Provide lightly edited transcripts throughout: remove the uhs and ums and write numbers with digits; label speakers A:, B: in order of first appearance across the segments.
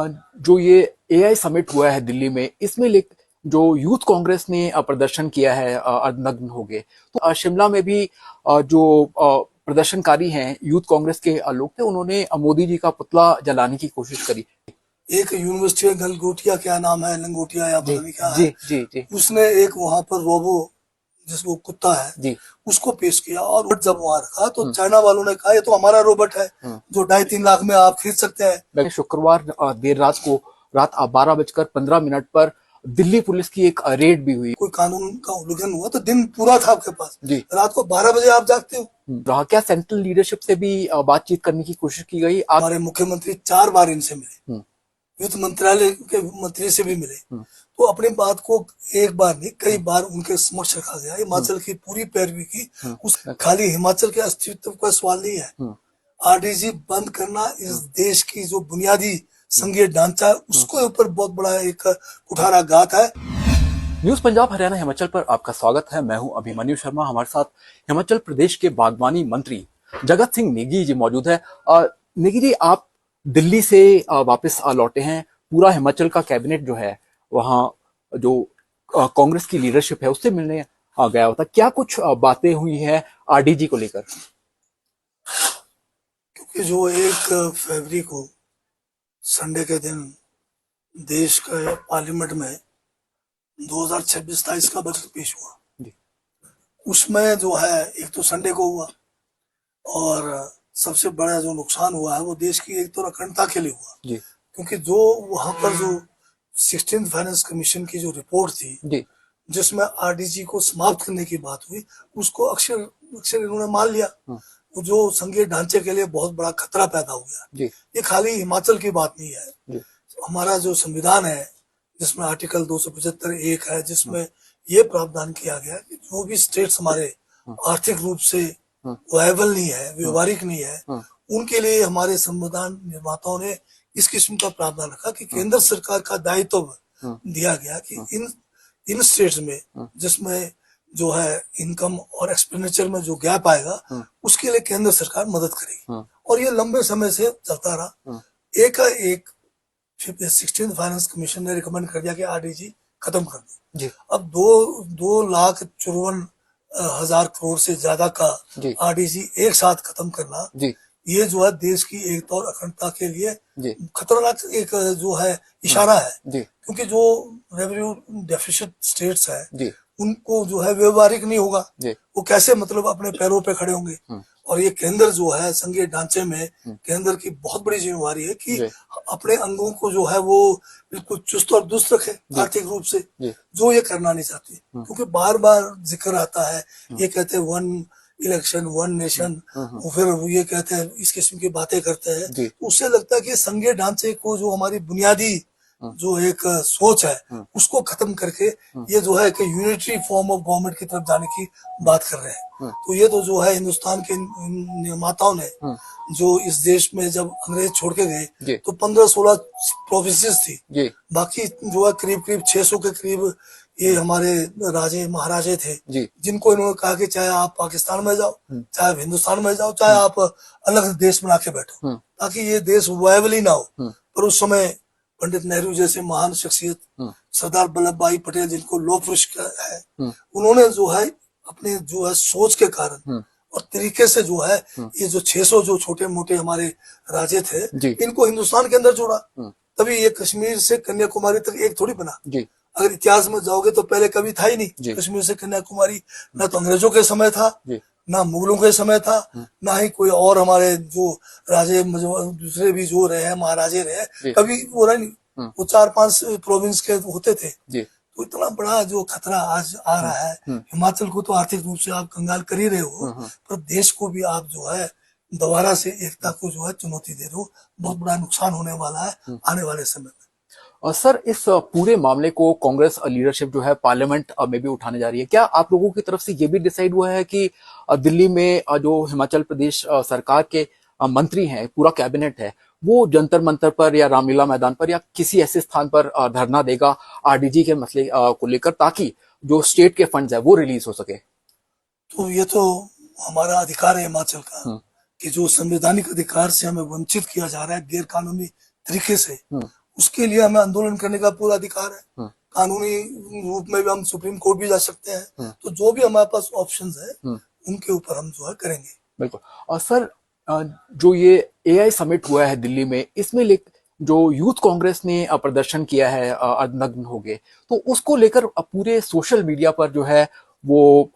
A: जो ये AI summit हुआ है दिल्ली में, इसमें जो यूथ कांग्रेस ने प्रदर्शन किया है, अर्धनग्न हो गए, तो शिमला में भी जो प्रदर्शनकारी हैं यूथ कांग्रेस के लोग थे, उन्होंने मोदी जी का पुतला जलाने की कोशिश करी।
B: एक यूनिवर्सिटी में गलगोटिया, क्या नाम है, लंगोटिया या
A: जी
B: पता नहीं क्या
A: जी
B: है,
A: जी जी
B: उसने एक वहां पर रोबो, जिसको कुत्ता है,
A: जी
B: उसको पेश किया। और जब वहां रखा तो चाइना वालों ने कहा ये तो हमारा रोबोट है जो 2.5-3 लाख में आप खरीद सकते हैं।
A: शुक्रवार देर रात को, रात 12:15 पर दिल्ली पुलिस की एक रेड भी हुई।
B: कोई कानून का उल्लंघन हुआ तो दिन पूरा था आपके पास,
A: जी
B: रात को 12 बजे आप जागते हो।
A: रहा क्या सेंट्रल लीडरशिप से भी बातचीत करने की कोशिश की गई?
B: हमारे मुख्यमंत्री 4 बार इनसे मिले, वित्त मंत्रालय के मंत्री से भी मिले, तो अपनी बात को एक बार नहीं कई बार उनके समक्ष रखा गया। हिमाचल की पूरी पैरवी की। उस खाली हिमाचल के अस्तित्व का सवाल नहीं है, आरडीजी बंद करना इस देश की जो बुनियादी संघीय ढांचा है उसके ऊपर बहुत बड़ा एक कुठाराघात है।
A: न्यूज पंजाब हरियाणा हिमाचल पर आपका स्वागत है। मैं हूं अभिमन्यु शर्मा। हमारे साथ हिमाचल प्रदेश के बागवानी मंत्री जगत सिंह नेगी जी मौजूद है। नेगी जी, आप दिल्ली से वापस लौटे हैं। पूरा हिमाचल का कैबिनेट जो है वहाँ जो कांग्रेस की लीडरशिप है उससे मिलने गया होता। क्या कुछ बातें हुई है आरडीजी को लेकर?
B: क्योंकि जो 1 फरवरी को संडे के दिन देश के पार्लियामेंट में 2026-27 का बजट पेश हुआ, उसमें जो है एक तो संडे को हुआ और सबसे बड़ा जो नुकसान हुआ है वो देश की एक तो अखंडता के लिए हुआ। क्योंकि जो वहां पर जो 16th फाइनेंस कमीशन की जो रिपोर्ट थी जिसमें आरडीजी को समाप्त करने की बात हुई, उसको अक्षर अक्षर इन्होंने मान लिया। वो जो संघीय ढांचे के लिए बहुत बड़ा खतरा पैदा हो गया। ये खाली हिमाचल की बात नहीं है, हमारा जो संविधान है जिसमें आर्टिकल 275(1) है, जिसमें ये प्रावधान किया गया कि जो भी स्टेट्स हमारे आर्थिक रूप से वायबल नहीं है, व्यवहारिक नहीं है, उनके लिए हमारे संविधान निर्माताओं ने इस किस्म का प्रावधान रखा कि केंद्र सरकार का दायित्व दिया गया कि इन स्टेट्स में जिसमें जो है इनकम और एक्सपेंडिचर में जो गैप आएगा उसके लिए केंद्र सरकार मदद करेगी। और ये लंबे समय से चलता रहा। एक 16th फाइनेंस कमीशन ने रिकमेंड कर दिया कि आरडीजी खत्म कर दो। अब 2,52,000 करोड़ से ज्यादा का आरडीजी एक साथ खत्म करना, ये जो है देश की एकता और अखंडता के लिए खतरनाक एक जो है इशारा है। क्योंकि जो रेवेन्यू डेफिसिट स्टेट्स है उनको जो है व्यवहारिक नहीं होगा, वो कैसे मतलब अपने पैरों पे खड़े होंगे। और ये केंद्र जो है संघीय ढांचे में केंद्र की बहुत बड़ी जिम्मेवारी है कि अपने अंगों को जो है वो बिल्कुल चुस्त और दुरुस्त रखे आर्थिक रूप से, जो ये करना नहीं चाहती। क्योंकि बार बार जिक्र आता है, ये कहते हैं 1 इलेक्शन 1 नेशन, फिर वो ये कहते हैं इस किस्म की बातें करते हैं, तो उससे लगता है कि संघीय ढांचे को जो हमारी बुनियादी जो एक सोच है उसको खत्म करके ये जो है कि यूनिटरी फॉर्म ऑफ गवर्नमेंट की तरफ जाने की बात कर रहे हैं। तो ये तो जो है हिंदुस्तान के निर्माताओं ने जो इस देश में जब अंग्रेज छोड़ के गए तो 15-16 प्रोविंसेस थी, बाकी जो है करीब करीब 600 के करीब ये हमारे राजे महाराजे थे, जिनको इन्होंने कहा कि चाहे आप पाकिस्तान में जाओ, चाहे हिंदुस्तान में जाओ, चाहे आप अलग देश बना के बैठो, ताकि ये देश वायबल ही ना हो। पर उस समय पंडित नेहरू जैसे महान शख्सियत, सरदार वल्लभ भाई पटेल जिनको लोह पुरुष है, उन्होंने जो है अपने जो है सोच के कारण और तरीके से जो है ये जो 600 जो छोटे मोटे हमारे राजे थे इनको हिंदुस्तान के अंदर जोड़ा। तभी ये कश्मीर से कन्याकुमारी तक एक थोड़ी बना। अगर इतिहास में जाओगे तो पहले कभी था ही नहीं कश्मीर से कन्याकुमारी, ना तो अंग्रेजों के समय था, ना मुगलों के समय था, ना ही कोई और हमारे जो राजे दूसरे भी जो रहे हैं महाराजे रहे, कभी वो रहे नहीं। वो 4-5 प्रोविंस के होते थे। तो इतना बड़ा जो खतरा आज आ रहा है, हिमाचल को तो आर्थिक रूप से आप कंगाल कर ही रहे हो, पर देश को भी आप जो है दोबारा से एकता को जो है चुनौती दे रहे हो। बहुत बड़ा नुकसान होने वाला है आने वाले समय में।
A: और सर, इस पूरे मामले को कांग्रेस लीडरशिप जो है पार्लियामेंट में भी उठाने जा रही है। क्या आप लोगों की तरफ से ये भी डिसाइड हुआ है कि दिल्ली में जो हिमाचल प्रदेश सरकार के मंत्री हैं, पूरा कैबिनेट है, वो जंतर मंतर पर या रामलीला मैदान पर या किसी ऐसे स्थान पर धरना देगा आरडीजी के मसले को लेकर, ताकि जो स्टेट के फंड्स है वो रिलीज हो सके?
B: तो ये तो हमारा अधिकार है हिमाचल का कि जो संवैधानिक अधिकार से हमें वंचित किया जा रहा है गैर कानूनी तरीके से, उसके लिए हमें आंदोलन करने का पूरा अधिकार है। कानूनी रूप में भी हम सुप्रीम कोर्ट भी जा सकते हैं। तो जो भी हमारे पास ऑप्शंस है उनके ऊपर हम जो है करेंगे।
A: बिल्कुल। और सर, जो ये एआई समिट हुआ है दिल्ली में, इसमें जो यूथ कांग्रेस ने प्रदर्शन किया है, अर्धनग्न हो गए, तो उसको लेकर पूरे सोशल मीडिया पर जो है वो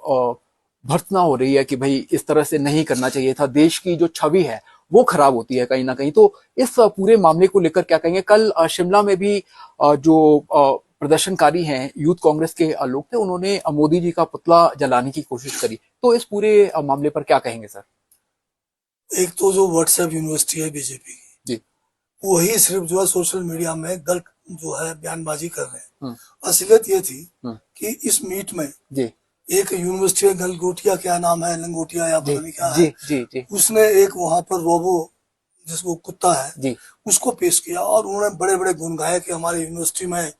A: भर्त्सना हो रही है कि भाई इस तरह से नहीं करना चाहिए था, देश की जो छवि है वो खराब होती है कहीं ना कहीं। तो इस पूरे मामले को लेकर क्या कहेंगे? कल शिमला में भी जो प्रदर्शनकारी हैं यूथ कांग्रेस के लोग थे, उन्होंने मोदी जी का पुतला जलाने की कोशिश करी। तो इस पूरे मामले पर क्या कहेंगे सर?
B: एक तो जो व्हाट्सएप यूनिवर्सिटी है बीजेपी की,
A: जी।
B: वही सिर्फ जो है सोशल मीडिया में गलत जो है बयानबाजी कर रहे हैं। असलियत ये थी कि इस मीट में
A: जी
B: एक यूनिवर्सिटी में गलगोटिया, क्या नाम है, लंगोटिया या पता नहीं क्या
A: जी
B: है,
A: जी जी
B: उसने एक वहां पर रोबो जिसको कुत्ता है
A: जी
B: उसको पेश किया और उन्होंने बड़े बड़े गुण गाए कि हमारे यूनिवर्सिटी में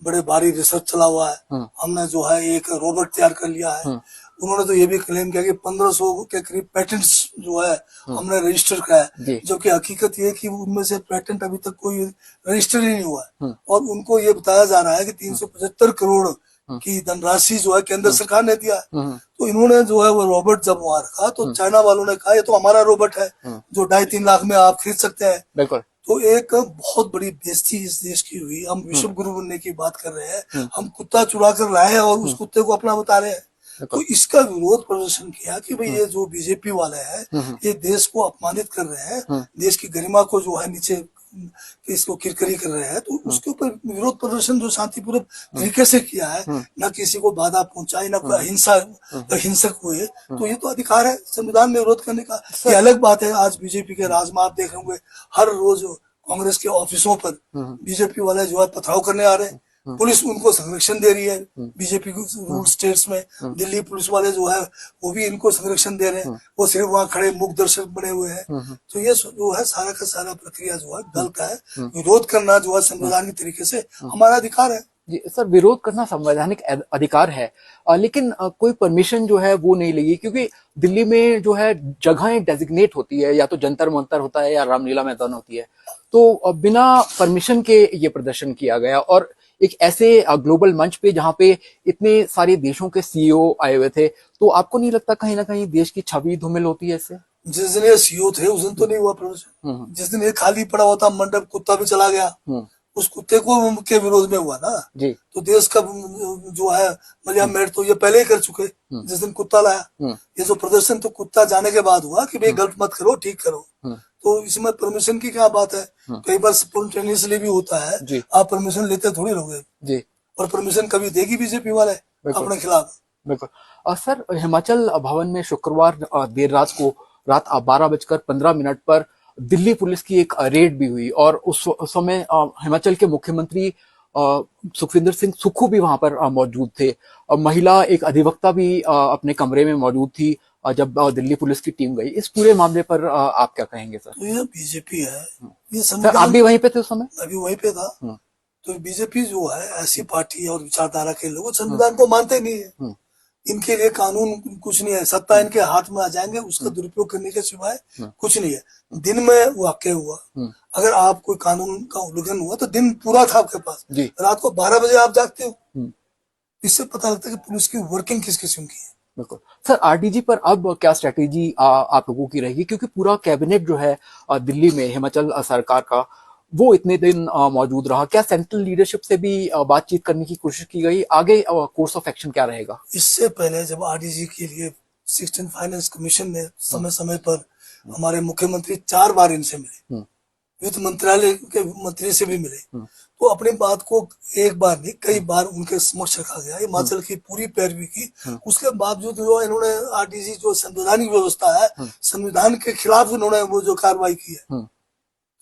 B: बड़े भारी रिसर्च चला हुआ है, हमने जो है एक रोबोट तैयार कर लिया है। उन्होंने तो ये भी क्लेम किया कि 1500 के करीब पेटेंट्स जो है हमने रजिस्टर कराया है, जो कि हकीकत ये है कि उनमें से पेटेंट अभी तक कोई रजिस्टर ही नहीं हुआ है। और उनको ये बताया जा रहा है कि 375 करोड़ की धनराशि जो है केंद्र सरकार ने दिया है। तो इन्होंने जो है वो रोबोट जब वहां रखा तो चाइना वालों ने कहा ये तो हमारा रोबोट है जो 2.5-3 लाख में आप खरीद सकते हैं।
A: बिल्कुल।
B: तो एक बहुत बड़ी बेइज्जती इस देश की हुई। हम विश्व गुरु बनने की बात कर रहे हैं, हम कुत्ता चुरा कर लाए हैं और उस कुत्ते को अपना बता रहे हैं। तो इसका विरोध प्रदर्शन किया कि भाई ये जो बीजेपी वाले हैं ये देश को अपमानित कर रहे हैं, देश की गरिमा को जो है नीचे इसको किरकिरी कर रहे हैं। तो उसके ऊपर विरोध प्रदर्शन जो शांतिपूर्वक तरीके से किया है, न किसी को बाधा पहुंचाई, न कोई हिंसक हुए, तो ये तो अधिकार है संविधान में विरोध करने का। ये अलग बात है आज बीजेपी के राज में आप देख रहे होंगे हर रोज कांग्रेस के ऑफिसों पर बीजेपी वाले जो है पथराव करने आ रहे हैं, पुलिस उनको संरक्षण दे रही है। बीजेपी रूल स्टेट्स में दिल्ली पुलिस वाले जो है वो भी इनको संरक्षण दे रहे हैं, वो सिर्फ वहां खड़े मूक दर्शक बने हुए हैं। तो ये जो है सारा का सारा प्रक्रिया जो है गलत है। विरोध करना जो है संवैधानिक तरीके से हमारा अधिकार है।
A: जी सर, विरोध करना संवैधानिक अधिकार है, लेकिन कोई परमिशन जो है वो नहीं लगी, क्योंकि दिल्ली में जो है जगहें डेजिग्नेट होती है, या तो जंतर मंतर होता है या रामलीला मैदान होती है। तो बिना परमिशन के ये प्रदर्शन किया गया, और एक ऐसे ग्लोबल मंच पे जहाँ पे इतने सारे देशों के सीईओ आए हुए थे। तो आपको नहीं लगता कहीं ना कहीं देश की छवि धूमिल होती है इससे?
B: जिस दिन ये सीईओ थे उस दिन तो नहीं हुआ प्रदर्शन। जिस दिन ये खाली पड़ा हुआ था मंडप, कुत्ता भी चला गया, उस कुत्ते को के विरोध में हुआ ना जी। तो देश का जो है मलियाम मेट तो ये पहले ही कर चुके जिस दिन कुत्ता लाया। ये जो प्रदर्शन तो कुत्ता जाने के बाद हुआ कि भाई गलत मत करो, ठीक करो। तो इसमें परमिशन की क्या बात है? कई बार स्पॉन्टेनियसली भी होता है, आप परमिशन लेते थोड़ी रहोगे जी। और परमिशन कभी देगी बीजेपी वाले अपने खिलाफ?
A: बिल्कुल। सर, हिमाचल भवन में शुक्रवार देर रात को रात 12:15 पर दिल्ली पुलिस की एक रेड भी हुई, और उस समय हिमाचल के मुख्यमंत्री सुखविंदर सिंह सुक्खू भी वहां पर मौजूद थे। महिला एक अधिवक्ता भी अपने कमरे में मौजूद थी जब दिल्ली पुलिस की टीम गई। इस पूरे मामले पर आप क्या कहेंगे सर?
B: तो ये बीजेपी है, ये
A: सर आप भी वहीं पे थे उस समय?
B: अभी वहीं पे था। तो बीजेपी जो है ऐसी पार्टी और विचारधारा के लोग संविधान को मानते नहीं है। इनके लिए कानून कुछ नहीं है, सत्ता इनके हाथ में आ जाएंगे, उसका दुरुपयोग करने के सिवाय कुछ नहीं है। दिन में वाकई हुआ, अगर आप कोई कानून का उल्लंघन हुआ तो दिन पूरा था आपके पास, रात को 12 बजे आप जागते हो। इससे पता लगता है कि पुलिस की वर्किंग किस किस्म की है।
A: बिल्कुल। सर, आरडीजी पर अब क्या स्ट्रेटेजी आप लोगों की रहेगी, क्योंकि पूरा कैबिनेट जो है दिल्ली में हिमाचल सरकार का वो इतने दिन मौजूद रहा, क्या सेंट्रल लीडरशिप से भी बातचीत करने की कोशिश की गई? आगे कोर्स ऑफ एक्शन क्या रहेगा?
B: इससे पहले जब आरडीजी के लिए 16 फाइनेंस कमीशन ने समय समय पर हमारे मुख्यमंत्री 4 बार इनसे मिले, वित्त मंत्रालय के मंत्री से भी मिले, तो अपनी बात को एक बार नहीं कई बार उनके समक्ष रखा गया, हिमाचल की पूरी पैरवी की। उसके बावजूद जो इन्होंने आरडीजी जो संवैधानिक व्यवस्था है, संविधान के खिलाफ इन्होंने वो जो कार्रवाई की है,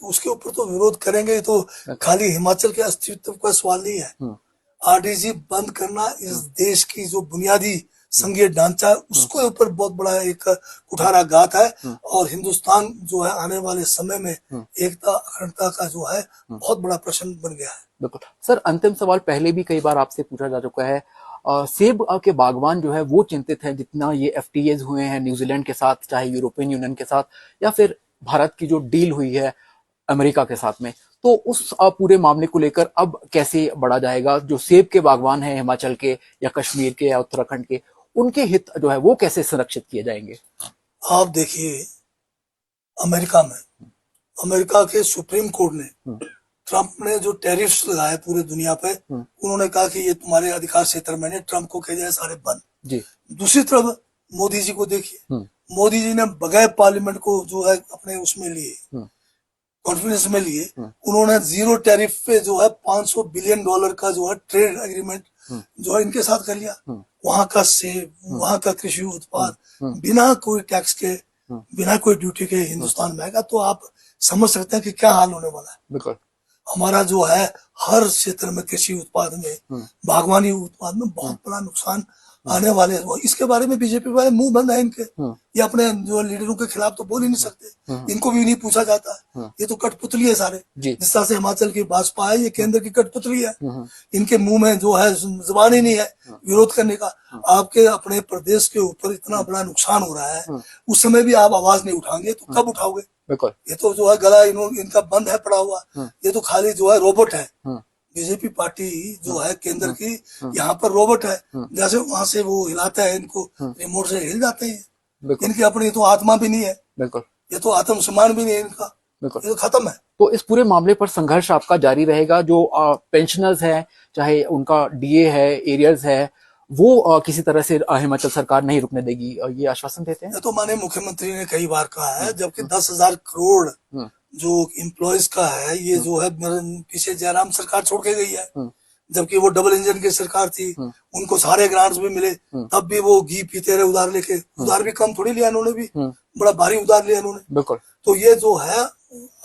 B: तो उसके ऊपर तो विरोध करेंगे। तो खाली हिमाचल के अस्तित्व का सवाल नहीं है। आरडीजी बंद करना इस देश की जो बुनियादी संघीय ढांचा उसको ऊपर बहुत बड़ा एक कुठाराघात है, और हिंदुस्तान जो है आने वाले समय में एकता अखंडता का जो है बहुत बड़ा प्रश्न बन गया है।
A: बिल्कुल। सर, अंतिम सवाल पहले भी कई बार आपसे पूछा जा चुका है, सेब के बागवान जो है वो चिंतित हैं, जितना ये एफटीएज हुए हैं न्यूजीलैंड के साथ, चाहे यूरोपियन यूनियन के साथ, या फिर भारत की जो डील हुई है अमेरिका के साथ में, तो उस पूरे मामले को लेकर अब कैसे बढ़ा जाएगा? जो सेब के बागवान हैं हिमाचल के या कश्मीर के या उत्तराखंड के, उनके हित जो है वो कैसे संरक्षित किए जाएंगे?
B: आप देखिए, अमेरिका में, अमेरिका के सुप्रीम कोर्ट ने ट्रंप ने जो टैरिफ्स लगाए पूरे दुनिया पे, उन्होंने कहा कि ये तुम्हारे अधिकार क्षेत्र में नहीं, ट्रंप को कह जाए सारे बंद।
A: जी।
B: दूसरी तरफ मोदी जी को देखिए, मोदी जी ने बगैर पार्लियामेंट को जो है अपने उसमें लिए, कॉन्फ्रेंस में लिए, उन्होंने जीरो टैरिफ पे जो है $500 बिलियन का जो है ट्रेड एग्रीमेंट जो है इनके साथ कर लिया। वहां का सेब, वहां का कृषि उत्पाद बिना कोई टैक्स के, बिना कोई ड्यूटी के हिंदुस्तान में आएगा, तो आप समझ सकते हैं कि क्या हाल होने वाला है।
A: बिल्कुल।
B: हमारा जो है हर क्षेत्र में, कृषि उत्पाद में, बागवानी उत्पाद में बहुत बड़ा नुकसान आने वाले हैं। इसके बारे में बीजेपी वाले मुंह बंद है इनके, ये अपने जो लीडरों के खिलाफ तो बोल ही नहीं सकते, इनको भी नहीं पूछा जाता है। ये तो कठपुतली है सारे, जिस तरह से हिमाचल की भाजपा है, ये केंद्र की कठपुतली है। इनके मुंह में जो है जुबान ही नहीं है विरोध करने का। आपके अपने प्रदेश के ऊपर इतना बड़ा नुकसान हो रहा है, उस समय भी आप आवाज नहीं उठाएंगे तो कब उठाओगे?
A: बिल्कुल।
B: ये तो जो है गला इनका बंद है, पड़ा हुआ। ये तो खाली जो है रोबोट है। बीजेपी पार्टी जो है केंद्र की, यहाँ पर रोबोट है, जैसे वहां से वो हिलाते हैं इनको, रिमोट से हिल जाते हैं। इनकी अपनी तो आत्मा भी नहीं है। बिल्कुल। ये तो आत्मसम्मान भी नहीं है इनका। बिल्कुल। ये तो खत्म है।
A: तो इस पूरे मामले पर संघर्ष आपका जारी रहेगा? जो पेंशनर्स हैं, चाहे उनका डीए है, एरियर्स है, वो किसी तरह से हिमाचल सरकार नहीं रुकने देगी, ये आश्वासन देते हैं?
B: ये तो माननीय मुख्यमंत्री ने कई बार कहा है, जबकि 10,000 करोड़ जो एम्प्लॉयज का है, ये जो है पीछे जयराम सरकार छोड़ के गई है, जबकि वो डबल इंजन की सरकार थी, उनको सारे ग्रांट्स भी मिले, तब भी वो घी पीते रहे उधार लेके। उधार भी कम थोड़ी लिया इन्होंने, भी बड़ा भारी उधार लिया इन्होंने।
A: बिल्कुल।
B: तो ये जो है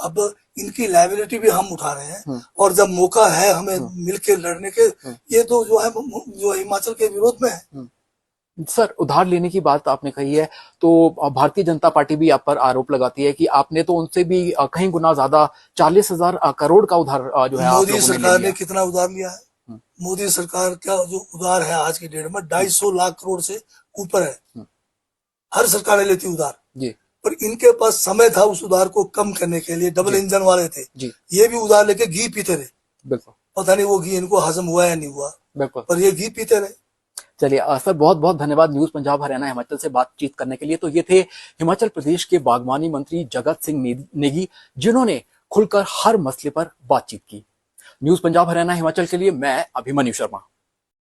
B: अब इनकी लायबिलिटी भी हम उठा रहे हैं, और जब मौका है हमें मिलके लड़ने के, ये तो जो है जो हिमाचल के विरोध में है।
A: सर, उधार लेने की बात आपने कही है, तो भारतीय जनता पार्टी भी आप पर आरोप लगाती है कि आपने तो उनसे भी कहीं गुना ज्यादा 40,000 करोड़ का उधार जो है
B: मोदी सरकार ने कितना उधार लिया है? मोदी सरकार का जो उधार है आज की डेट में 250 लाख करोड़ से ऊपर है। हर सरकारें लेती उधार जी, पर इनके पास समय था उस उधार को कम करने के लिए। डबल इंजन वाले थे जी, ये भी उधार लेके घी पीते रहे। बिल्कुल। पता नहीं वो घी इनको हजम हुआ या नहीं हुआ। बिल्कुल। पर ये घी पीते रहे। चलिए सर, बहुत बहुत धन्यवाद न्यूज पंजाब हरियाणा हिमाचल से बातचीत करने के लिए। तो ये थे हिमाचल प्रदेश के बागवानी मंत्री जगत सिंह नेगी, जिन्होंने खुलकर हर मसले पर बातचीत की। न्यूज पंजाब हरियाणा हिमाचल के लिए मैं अभिमन्यु शर्मा।